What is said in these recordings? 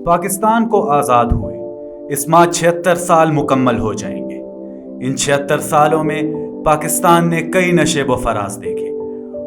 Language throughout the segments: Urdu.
پاکستان کو آزاد ہوئے اس ماہ 76 سال مکمل ہو جائیں گے۔ ان 76 سالوں میں پاکستان نے کئی نشیب و فراز دیکھے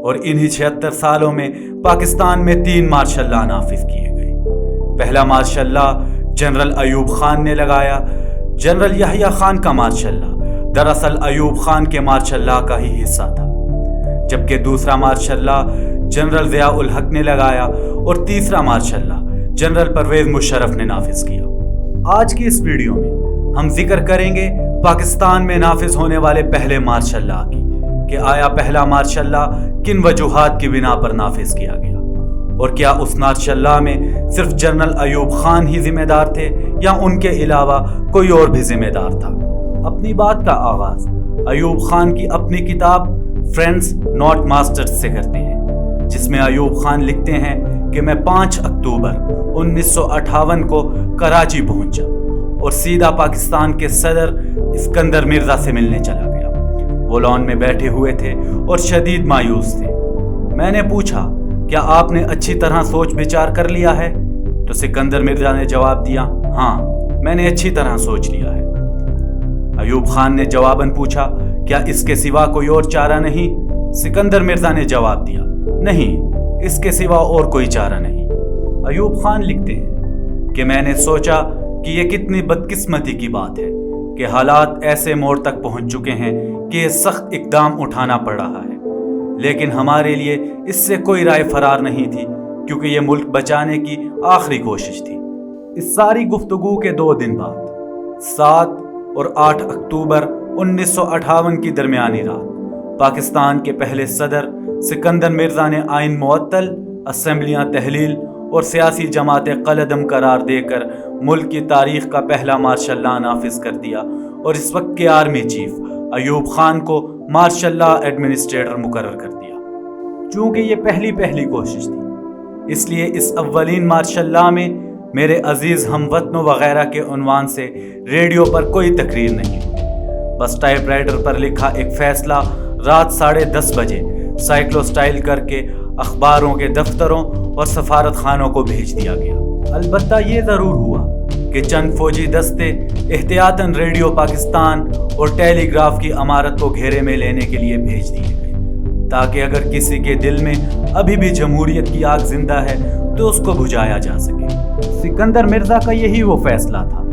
اور انہی 76 سالوں میں پاکستان میں 3 مارشل لا نافذ کیے گئے۔ پہلا martial law general Ayub Khan نے لگایا۔ جنرل یحییٰ خان کا مارشل لا دراصل ایوب خان کے مارشل لا کا ہی حصہ تھا، جبکہ دوسرا مارشل لا جنرل ضیاء الحق نے لگایا اور تیسرا martial law general Pervez Musharraf نے نافذ کیا۔ آج کی اس ویڈیو میں ہم ذکر کریں گے پاکستان میں نافذ ہونے والے پہلے مارشل لا کی، کہ آیا پہلا مارشل لا کن وجوہات کی بنا پر نافذ کیا گیا، اور کیا اس مارشل لا میں صرف جنرل ایوب خان ہی ذمہ دار تھے یا ان کے علاوہ کوئی اور بھی ذمہ دار تھا۔ اپنی بات کا آغاز ایوب خان کی اپنی کتاب فرینڈز ناٹ ماسٹرز سے کرتے ہیں، جس میں ایوب خان لکھتے ہیں کہ میں 5 اکتوبر 1958 کو کراچی پہنچا اور سیدھا پاکستان کے صدر اسکندر مرزا سے ملنے چلا گیا۔ وہ لان میں بیٹھے ہوئے تھے اور شدید مایوس تھے۔ میں نے پوچھا کیا آپ نے اچھی طرح سوچ بچار کر لیا ہے؟ تو سکندر مرزا نے جواب دیا، ہاں میں نے اچھی طرح سوچ لیا ہے۔ ایوب خان نے جواباً پوچھا کیا اس کے سوا کوئی اور چارہ نہیں؟ سکندر مرزا نے جواب دیا، نہیں، اس کے سوا اور کوئی چارہ نہیں۔ ایوب خان لکھتے ہیں کہ میں نے سوچا کہ یہ کتنی بدقسمتی کی بات ہے کہ حالات ایسے موڑ تک پہنچ چکے ہیں کہ یہ سخت اقدام اٹھانا پڑ رہا ہے، لیکن ہمارے لیے اس سے کوئی رائے فرار نہیں تھی، کیونکہ یہ ملک بچانے کی آخری کوشش تھی۔ اس ساری گفتگو کے 2 دن بعد 7 اور 8 اکتوبر 1958 کی درمیانی رات پاکستان کے پہلے صدر سکندر مرزا نے آئین معطل، اسمبلیاں تحلیل اور سیاسی جماعتیں قلعدم قرار دے کر ملک کی تاریخ کا پہلا مارشل لا نافذ کر دیا اور اس وقت کے آرمی چیف ایوب خان کو مارشل لا ایڈمنسٹریٹر مقرر کر دیا۔ چونکہ یہ پہلی کوشش تھی، اس لیے اس اولین مارشل لا میں میرے عزیز ہم وطنوں وغیرہ کے عنوان سے ریڈیو پر کوئی تقریر نہیں ہوئی، بس ٹائپ رائٹر پر لکھا ایک فیصلہ رات 10:30 بجے سائیکلو سٹائل کر کے اخباروں کے دفتروں اور سفارت خانوں کو بھیج دیا گیا۔ البتہ یہ ضرور ہوا کہ چند فوجی دستے احتیاطاً ریڈیو پاکستان اور ٹیلی گراف کی عمارت کو گھیرے میں لینے کے لیے بھیج دیے گئے، تاکہ اگر کسی کے دل میں ابھی بھی جمہوریت کی آگ زندہ ہے تو اس کو بجھایا جا سکے۔ سکندر مرزا کا یہی وہ فیصلہ تھا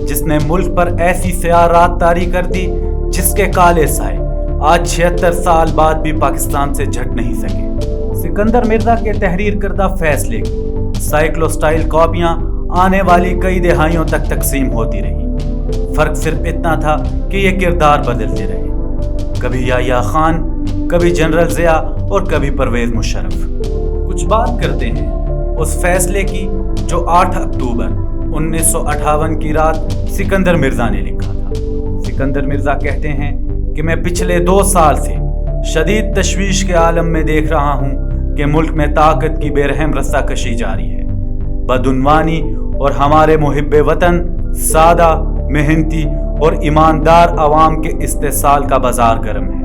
جس نے ملک پر ایسی سیاہ رات طاری کر دی جس کے کالے سائے آج 76 سال بعد بھی پاکستان سے جھٹ نہیں سکے۔ سکندر مرزا کے تحریر کردہ فیصلے کی سائیکلو سٹائل کاپیاں آنے والی کئی دہائیوں تک تقسیم ہوتی رہی۔ فرق صرف اتنا تھا کہ یہ کردار بدلتے رہے، کبھی یحییٰ خان، کبھی جنرل ضیاء اور کبھی پرویز مشرف۔ کچھ بات کرتے ہیں اس فیصلے کی جو 8 اکتوبر 1958 کی رات سکندر مرزا نے لکھا تھا۔ سکندر مرزا کہتے ہیں کہ میں پچھلے 2 سال سے شدید تشویش کے عالم میں دیکھ رہا ہوں کہ ملک میں طاقت کی بے رحم رسہ کشی جاری ہے، بدعنوانی اور ہمارے محب وطن، سادہ، محنتی اور ایماندار عوام کے استحصال کا بازار گرم ہے،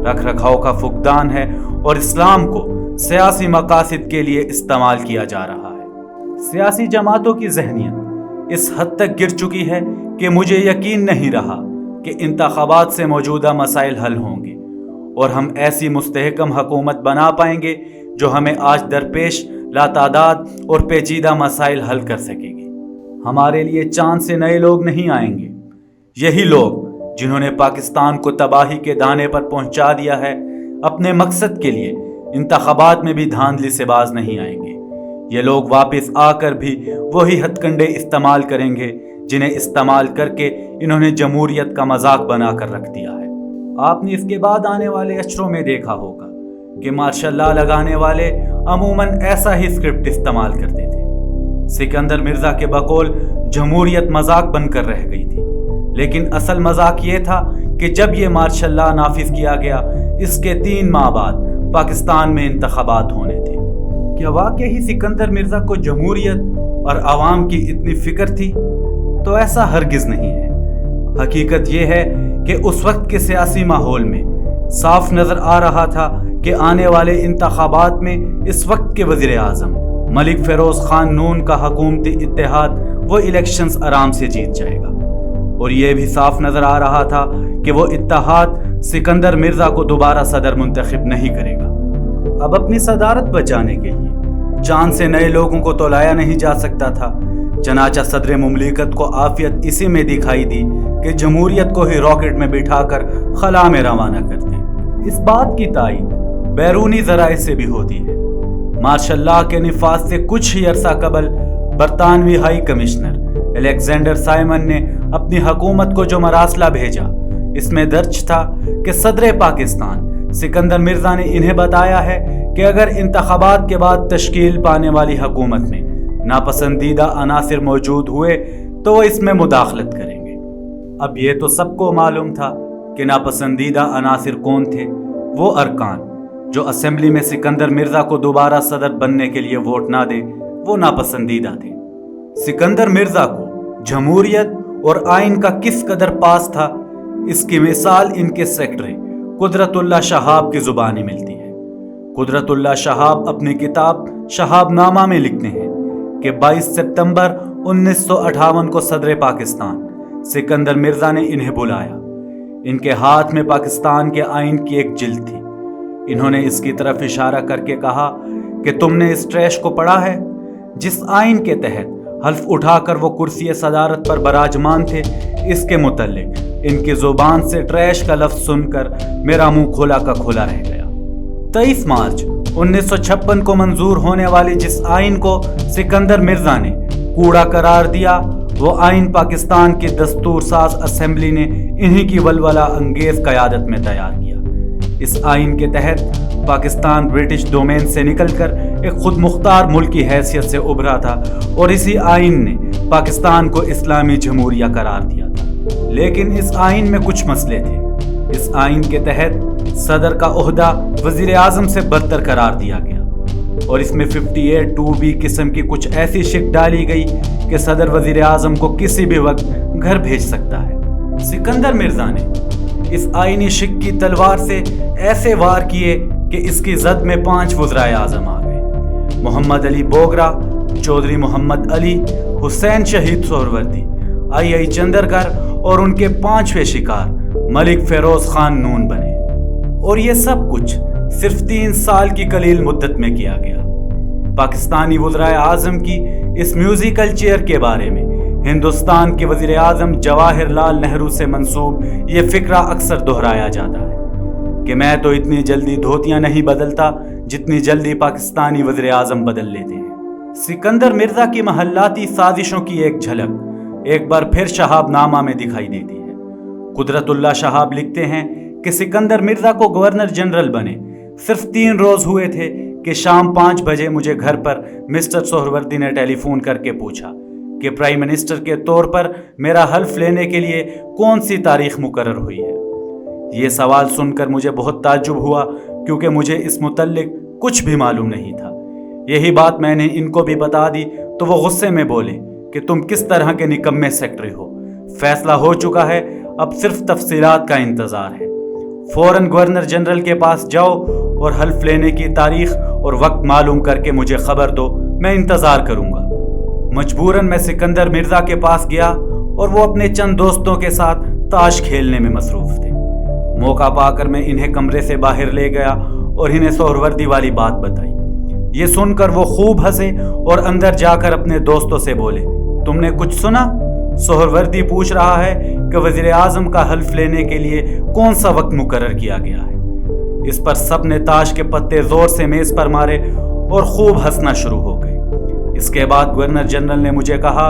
رکھ رکھاؤ کا فقدان ہے اور اسلام کو سیاسی مقاصد کے لیے استعمال کیا جا رہا ہے۔ سیاسی جماعتوں کی ذہنیت اس حد تک گر چکی ہے کہ مجھے یقین نہیں رہا کہ انتخابات سے موجودہ مسائل حل ہوں گے اور ہم ایسی مستحکم حکومت بنا پائیں گے جو ہمیں آج درپیش لاتعداد اور پیچیدہ مسائل حل کر سکے گی۔ ہمارے لیے چاند سے نئے لوگ نہیں آئیں گے، یہی لوگ جنہوں نے پاکستان کو تباہی کے دانے پر پہنچا دیا ہے اپنے مقصد کے لیے انتخابات میں بھی دھاندلی سے باز نہیں آئیں گے۔ یہ لوگ واپس آ کر بھی وہی ہتھ کنڈے استعمال کریں گے جنہیں استعمال کر کے انہوں نے جمہوریت کا مذاق بنا کر رکھ دیا ہے۔ آپ نے اس کے بعد آنے والے اشروں میں دیکھا ہوگا کہ مارشل لا لگانے والے عموماً ایسا ہی اسکرپٹ استعمال کرتے تھے۔ سکندر مرزا کے بقول جمہوریت مذاق بن کر رہ گئی تھی، لیکن اصل مذاق یہ تھا کہ جب یہ مارشل لا نافذ کیا گیا اس کے 3 ماہ بعد پاکستان میں انتخابات ہونے تھے۔ کیا واقعی سکندر مرزا کو جمہوریت اور عوام کی اتنی فکر تھی؟ تو ایسا ہرگز نہیں ہے۔ حقیقت یہ ہے کہ اس وقت کے سیاسی ماحول میں صاف نظر آ رہا تھا کہ آنے والے انتخابات میں اس وقت کے وزیر اعظم ملک فیروز خان نون کا حکومتی اتحاد وہ الیکشنز آرام سے جیت جائے گا، اور یہ بھی صاف نظر آ رہا تھا کہ وہ اتحاد سکندر مرزا کو دوبارہ صدر منتخب نہیں کرے گا۔ اب اپنی صدارت بچانے کے لیے چاند سے نئے لوگوں کو تو لایا نہیں جا سکتا تھا، چنانچہ صدر مملکت کو عافیت اسی میں دکھائی دی کہ جمہوریت کو ہی راکٹ میں بٹھا کر خلا میں روانہ کر دیں۔ اس بات کی تائید بیرونی ذرائع سے بھی ہوتی ہے۔ مارشل لاء کے نفاذ سے کچھ ہی عرصہ قبل برطانوی ہائی کمشنر الیگزینڈر سائمن نے اپنی حکومت کو جو مراسلہ بھیجا، اس میں درج تھا کہ صدر پاکستان سکندر مرزا نے انہیں بتایا ہے کہ اگر انتخابات کے بعد تشکیل پانے والی حکومت میں ناپسندیدہ عناصر موجود ہوئے تو وہ اس میں مداخلت کریں گے۔ اب یہ تو سب کو معلوم تھا کہ ناپسندیدہ عناصر کون تھے۔ وہ ارکان جو اسمبلی میں سکندر مرزا کو دوبارہ صدر بننے کے لیے ووٹ نہ دے، وہ ناپسندیدہ تھے۔ سکندر مرزا کو جمہوریت اور آئین کا کس قدر پاس تھا، اس کی مثال ان کے سیکرٹری قدرت اللہ شہاب کی زبانی ملتی ہے۔ قدرت اللہ شہاب اپنی کتاب شہاب نامہ میں لکھتے ہیں کہ 22 ستمبر 1958 کو صدر پاکستان سکندر مرزا نے انہیں بلایا۔ ان کے ہاتھ میں پاکستان کے آئین کی ایک جلد تھی۔ انہوں نے اس کی طرف اشارہ کر کے کہا کہ تم نے اس ٹریش کو پڑھا ہے جس آئین کے تحت حلف اٹھا کر وہ کرسی صدارت پر براجمان تھے؟ اس کے متعلق ان کی زبان سے ٹریش کا لفظ سن کر میرا منہ کھلا کا کھلا رہ گیا۔ 23 مارچ 1956 کو منظور ہونے والی جس آئین کو سکندر مرزا نے کوڑا قرار دیا، وہ آئین پاکستان کی دستور ساز اسمبلی نے انہی کی ولولہ انگیز قیادت میں تیار کیا۔ اس آئین کے تحت پاکستان برٹش ڈومین سے نکل کر ایک خود مختار ملک کی حیثیت سے ابھرا تھا، اور اسی آئین نے پاکستان کو اسلامی جمہوریہ قرار دیا تھا۔ لیکن اس آئین میں کچھ مسئلے تھے۔ اس آئین کے تحت صدر کا عہدہ وزیر اعظم سے برتر قرار دیا گیا، اور اس میں 58(2)B قسم کی کچھ ایسی شک ڈالی گئی کہ صدر وزیر اعظم کو کسی بھی وقت گھر بھیج سکتا ہے۔ سکندر مرزا نے اس آئینی شک کی تلوار سے ایسے وار کیے کہ اس کی زد میں 5 وزرائے اعظم آ گئے: محمد علی بوگرا، چودھری محمد علی، حسین شہید سہروردی، آئی چندرگر، اور ان کے 5ویں شکار ملک فیروز خان نون بنے۔ اور یہ سب کچھ صرف 3 سال کی قلیل مدت میں کیا گیا۔ پاکستانی وزرائے اعظم کی اس میوزیکل چیئر کے بارے میں ہندوستان کے وزیر اعظم جواہر لال نہرو سے منسوب یہ فقرہ اکثر دہرایا جاتا ہے کہ میں تو اتنی جلدی دھوتیاں نہیں بدلتا جتنی جلدی پاکستانی وزیر اعظم بدل لیتے ہیں۔ سکندر مرزا کی محلاتی سازشوں کی ایک جھلک ایک بار پھر شہاب نامہ میں دکھائی دیتی ہے۔ قدرت اللہ شہاب لکھتے ہیں کہ سکندر مرزا کو گورنر جنرل بنے صرف 3 روز ہوئے تھے کہ شام 5 بجے مجھے گھر پر مسٹر سہروردی نے ٹیلی فون کر کے پوچھا کہ پرائم منسٹر کے طور پر میرا حلف لینے کے لیے کون سی تاریخ مقرر ہوئی ہے۔ یہ سوال سن کر مجھے بہت تعجب ہوا، کیونکہ مجھے اس متعلق کچھ بھی معلوم نہیں تھا۔ یہی بات میں نے ان کو بھی بتا دی تو وہ غصے میں بولے کہ تم کس طرح کے نکمے سیکرٹری ہو، فیصلہ ہو چکا ہے، اب صرف تفصیلات کا انتظار ہے۔ فوراً گورنر جنرل کے پاس جاؤ اور حلف لینے کی تاریخ اور وقت معلوم کر کے مجھے خبر دو، میں انتظار کروں گا۔ مجبوراً میں سکندر مرزا کے پاس گیا اور وہ اپنے چند دوستوں کے ساتھ تاش کھیلنے میں مصروف تھے۔ موقع پا کر میں انہیں کمرے سے باہر لے گیا اور انہیں سہروردی والی بات بتائی۔ یہ سن کر وہ خوب ہنسے اور اندر جا کر اپنے دوستوں سے بولے، تم نے کچھ سنا؟ سہروردی پوچھ رہا ہے کہ وزیر اعظم کا حلف لینے کے لیے کون سا وقت مقرر کیا گیا ہے۔ اس پر سب نے تاش کے پتے زور سے میز پر مارے اور خوب ہنسنا شروع ہو گئے۔ اس کے بعد گورنر جنرل نے مجھے کہا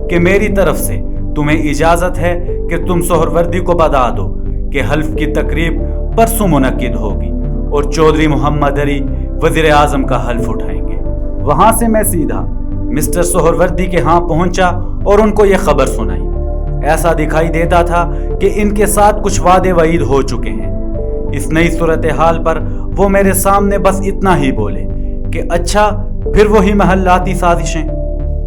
کہ میری طرف سے تمہیں اجازت ہے کہ تم سہروردی کو بتا دو کہ حلف کی تقریب پرسوں منعقد ہوگی اور چودھری محمد علی وزیر اعظم کا حلف اٹھائیں گے۔ وہاں سے میں سیدھا مسٹر سہروردی کے ہاں پہنچا اور ان کو یہ خبر سنائی۔ ایسا دکھائی دیتا تھا کہ ان کے ساتھ کچھ وعدے وعید ہو چکے ہیں۔ اس نئی صورتحال پر وہ میرے سامنے بس اتنا ہی بولے کہ اچھا پھر وہی محلاتی سازشیں۔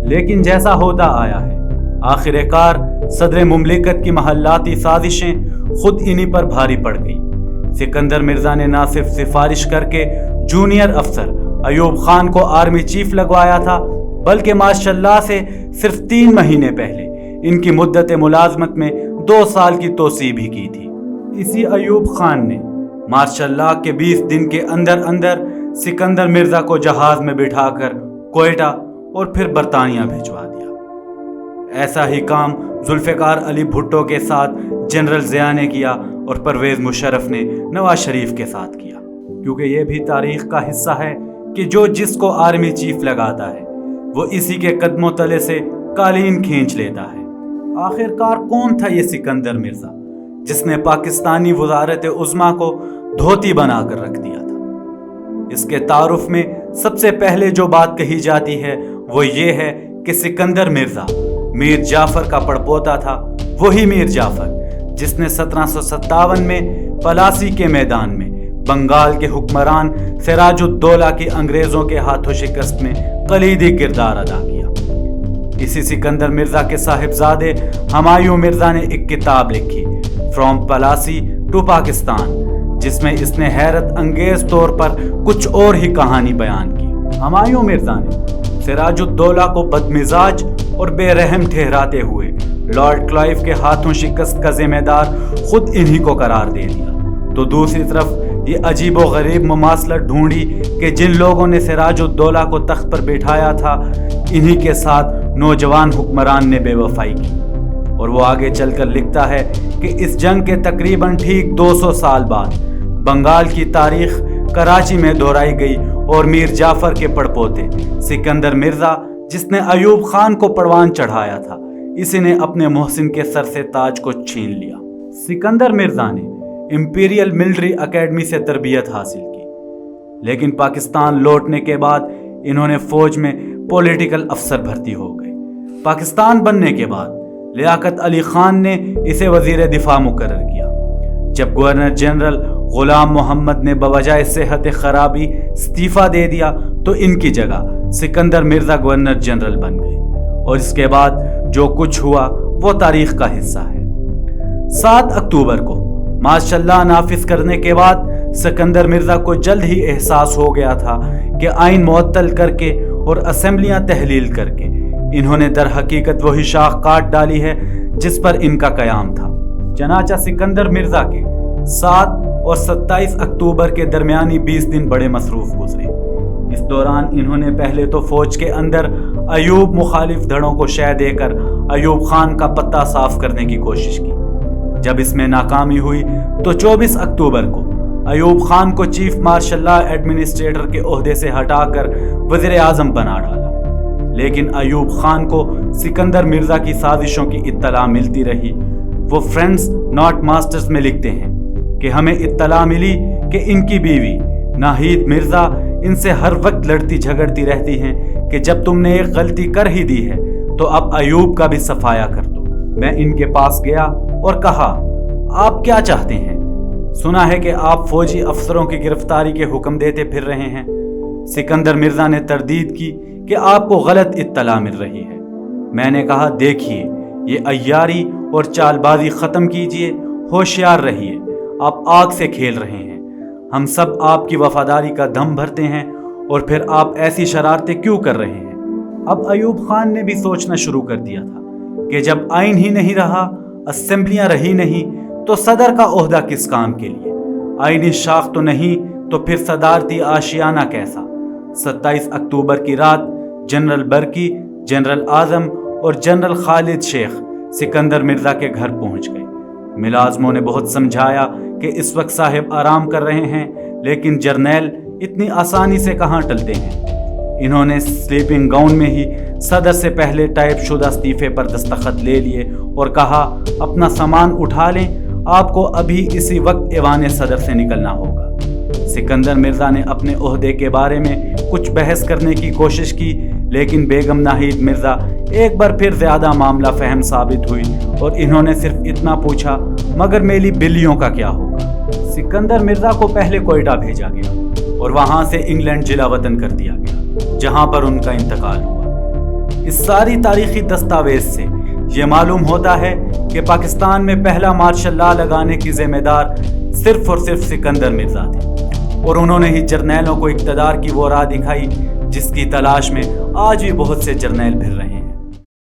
لیکن جیسا ہوتا آیا ہے، آخر کار صدر مملکت کی محلاتی سازشیں خود انہی پر بھاری پڑ گئی۔ سکندر مرزا نے نہ صرف سفارش کر کے جونیئر افسر ایوب خان کو آرمی چیف لگوایا تھا، بلکہ ماشاء اللہ سے صرف 3 مہینے پہلے ان کی مدت ملازمت میں 2 سال کی توسیع بھی کی تھی۔ اسی ایوب خان نے ماشاء اللہ کے 20 دن کے اندر اندر سکندر مرزا کو جہاز میں بٹھا کر کوئٹہ اور پھر برطانیہ بھجوا دیا۔ ایسا ہی کام ذوالفقار علی بھٹو کے ساتھ جنرل ضیاء نے کیا اور پرویز مشرف نے نواز شریف کے ساتھ کیا، کیونکہ یہ بھی تاریخ کا حصہ ہے کہ جو جس کو آرمی چیف لگاتا ہے وہ اسی کے قدموں تلے سے قالین کھینچ لیتا ہے۔ آخر کار کون تھا یہ سکندر مرزا جس نے پاکستانی وزارت عظمیٰ کو دھوتی بنا کر رکھ دیا تھا؟ اس کے تعارف میں سب سے پہلے جو بات کہی جاتی ہے وہ یہ ہے کہ سکندر مرزا میر جعفر کا پڑپوتا تھا، وہی میر جعفر جس نے 1757 میں پلاسی کے میدان میں بنگال کے حکمران سراج الدولہ کی انگریزوں کے ہاتھوں شکست میں کلیدی کردار ادا کیا۔ اسی سکندر مرزا کے صاحبزادے ہمایوں مرزا نے ایک کتاب لکھی، فرام پلاسی ٹو پاکستان، جس میں اس نے حیرت انگیز طور پر کچھ اور ہی کہانی بیان کی۔ ہمایوں مرزا نے سراج الدولہ کو بدمزاج اور بے رحم ٹھہراتے ہوئے لارڈ کلائیو کے ہاتھوں شکست کا ذمہ دار خود انہی کو قرار دے دیا، تو دوسری طرف یہ عجیب و غریب مماثلت ڈھونڈی کہ جن لوگوں نے سراج الدولہ کو تخت پر بٹھایا تھا انہی کے ساتھ نوجوان حکمران نے بے وفائی کی۔ اور وہ آگے چل کر لکھتا ہے کہ اس جنگ کے تقریباً ٹھیک 200 سال بعد بنگال کی تاریخ کراچی میں دہرائی گئی اور میر جعفر کے پڑپوتے سکندر مرزا جس نے ایوب خان کو پروان چڑھایا تھا، اسی نے اپنے محسن کے سر سے تاج کو چھین لیا۔ سکندر مرزا نے امپیریل ملٹری اکیڈمی سے تربیت حاصل کی، لیکن پاکستان لوٹنے کے بعد انہوں نے فوج میں پولیٹیکل افسر بھرتی ہو گئے۔ پاکستان بننے کے بعد لیاقت علی خان نے اسے وزیر دفاع مقرر کیا۔ جب گورنر جنرل غلام محمد نے بوجہ صحت خرابی استعفیٰ دے دیا تو ان کی جگہ سکندر مرزا گورنر جنرل بن گئے، اور اس کے بعد جو کچھ ہوا وہ تاریخ کا حصہ ہے۔ 7 اکتوبر کو ماشاء اللہ نافذ کرنے کے بعد سکندر مرزا کو جلد ہی احساس ہو گیا تھا کہ آئین معطل کر کے اور اسمبلیاں تحلیل کر کے انہوں نے در حقیقت وہی شاخ کاٹ ڈالی ہے جس پر ان کا قیام تھا۔ چنانچہ سکندر مرزا کے 7 اور 27 اکتوبر کے درمیانی 20 دن بڑے مصروف گزرے۔ اس دوران انہوں نے پہلے تو فوج کے اندر ایوب مخالف دھڑوں کو شہ دے کر ایوب خان کا پتہ صاف کرنے کی کوشش کی۔ جب اس میں ناکامی ہوئی تو 24 اکتوبر کو ایوب خان کو چیف مارشل لا ایڈمنسٹریٹر کے عہدے سے ہٹا کر وزیر اعظم بنا ڈالا، لیکن ایوب خان کو سکندر مرزا کی سازشوں کی اطلاع ملتی رہی۔ وہ فرینڈز ناٹ ماسٹرز میں لکھتے ہیں کہ ہمیں اطلاع ملی کہ ان کی بیوی ناہید مرزا ان سے ہر وقت لڑتی جھگڑتی رہتی ہیں کہ جب تم نے ایک غلطی کر ہی دی ہے تو اب ایوب کا بھی صفایا کر دو۔ میں ان کے پاس گیا اور کہا، آپ کیا چاہتے ہیں؟ سنا ہے کہ آپ فوجی افسروں کی گرفتاری کے حکم دیتے پھر رہے ہیں۔ سکندر مرزا نے تردید کی کہ آپ کو غلط اطلاع مل رہی ہے۔ میں نے کہا، دیکھیے، یہ عیاری اور چال بازی ختم کیجئے، ہوشیار رہیے، آپ آگ سے کھیل رہے ہیں۔ ہم سب آپ کی وفاداری کا دم بھرتے ہیں اور پھر آپ ایسی شرارتیں کیوں کر رہے ہیں؟ اب ایوب خان نے بھی سوچنا شروع کر دیا تھا کہ جب آئین ہی نہیں رہا، اسمبلیاں رہی نہیں، تو صدر کا عہدہ کس کام کے لیے؟ آئینی شاخ تو نہیں تو پھر صدارتی آشیانہ کیسا؟ 27 اکتوبر کی رات جنرل برکی، جنرل اعظم اور جنرل خالد شیخ سکندر مرزا کے گھر پہنچ گئے۔ ملازموں نے بہت سمجھایا کہ اس وقت صاحب آرام کر رہے ہیں، لیکن جرنیل اتنی آسانی سے کہاں ٹلتے ہیں۔ انہوں نے سلیپنگ گاؤن میں ہی صدر سے پہلے ٹائپ شدہ استعفے پر دستخط لے لیے اور کہا، اپنا سامان اٹھا لیں، آپ کو ابھی اسی وقت ایوان صدر سے نکلنا ہوگا۔ سکندر مرزا نے اپنے عہدے کے بارے میں کچھ بحث کرنے کی کوشش کی، لیکن بیگم ناہید مرزا ایک بار پھر زیادہ معاملہ فہم ثابت ہوئی اور انہوں نے صرف اتنا پوچھا، مگر میری بلیوں کا کیا ہوگا؟ سکندر مرزا کو پہلے کوئٹہ بھیجا گیا اور وہاں سے انگلینڈ جلا وطن کر دیا گیا، جہاں پر ان کا انتقال ہوا۔ اس ساری تاریخی دستاویز سے یہ معلوم ہوتا ہے کہ پاکستان میں پہلا مارشل لا لگانے کی ذمہ دار صرف اور صرف سکندر مرزا تھے۔ اور انہوں نے ہی جرنیلوں کو اقتدار کی وہ راہ دکھائی جس کی تلاش میں آج بھی بہت سے جرنیل پھر رہے ہیں۔